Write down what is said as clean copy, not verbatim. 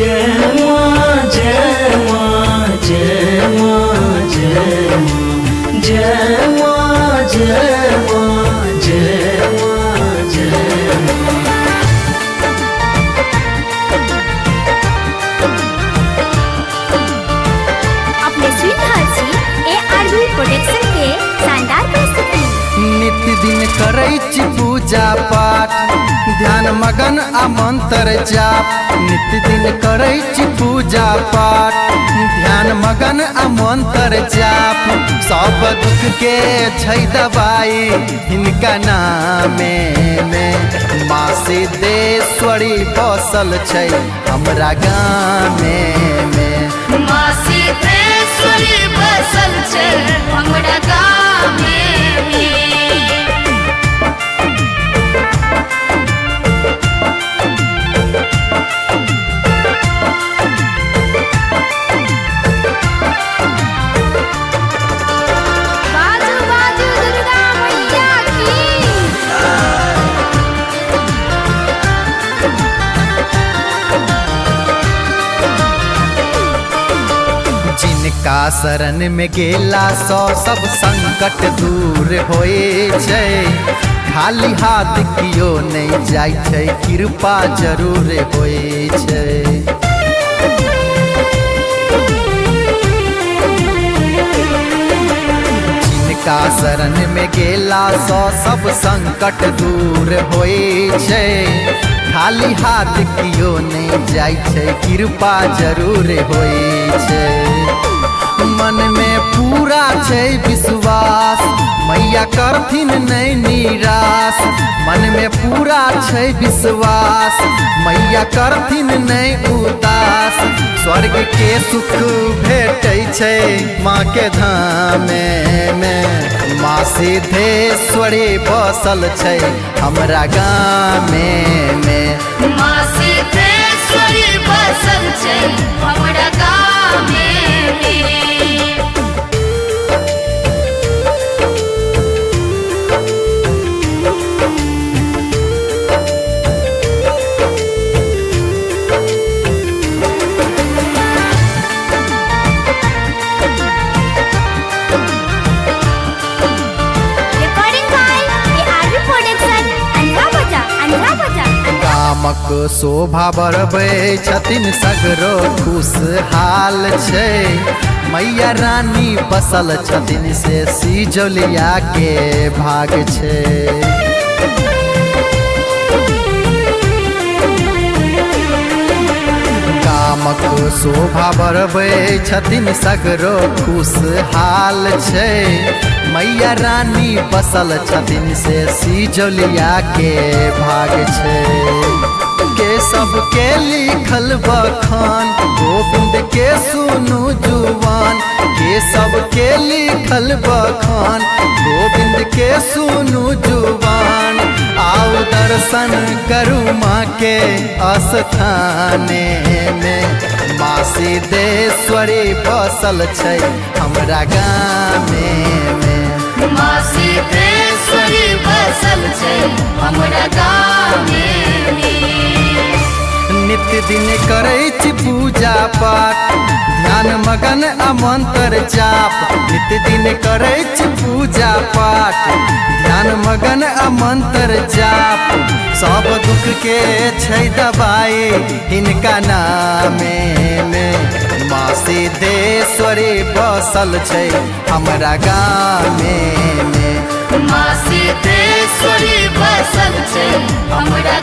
जय माँ जय माँ जय माँ जय माँ जय माँ जय माँ जय माँ जय माँ। अपने स्वीट ARV प्रोडक्शन के शानदार प्रस्तुति। नित्य दिन करै छी पूजा पाठ, ध्यान मगन आ मंत्र जाप। नित्य दिन करै छी पूजा पाठ, ध्यान मगन आ मंत्र जाप। सब दुख के छै दवाई हिनका नामे में। माँ सिद्धेश्वरी बसल छै हमरा गामे में। माँ सिद्धेश्वरी बसल छै हमरा गामे में। बाजू बाजू दुर्गा मैया की। जिनका शरण में गेला सो सब संकट दूर होए छै। खाली हाथ कियो नहीं जाय छै, कृपा जरूर होए छै। जिनका शरण में गेला सो सब संकट दूर होए छै। खाली हाथ कियो नहीं जाय छै, कृपा जरूर होए छै। मन में पूरा छै विश्वास, मैया करथिन नहीं निराश। मन में पूरा छै विश्वास, मैया करथिन नहीं उदास। स्वर्ग के सुख भेटै छै माँ के धामे में। माँ सिद्धेश्वरी बसल छै हमरा गामे में। माँ सिद्धेश्वरी बसल छै हमरा गामे में। गामक शोभा बढ़बै छथिन सगरो खुशहाल छै। मैया रानी बसल छथिन से सिजौलिया के भाग छै। गामक शोभा बढ़बै छथिन सगरो खुशहाल छै। मैया रानी बसल छथिन से सिजौलिया के भाग छै। के सबके लिखल बखान गोविंद के सुनु जुबान। के सबके लिखल बखान गोविंद के सुनु जुबान। आओ दर्शन करू माँ के स्थाने में। माँ सिद्धेश्वरी बसल छै हमरा गामे में। माँ सिद्धेश्वरी बसल छै हमरा गामे में। नित्य दिन करै छी पूजा पाठ, ध्यान मगन आ मंत्र जाप। नित्य दिन करै छी पूजा पाठ, ध्यान मगन आ मंत्र जाप। सब दुख के छै दवाई हिनका नामे में। माँ सिद्धेश्वरी बसल छै हमरा गामे में। माँ सिद्धेश्वरी बसल छै हमरा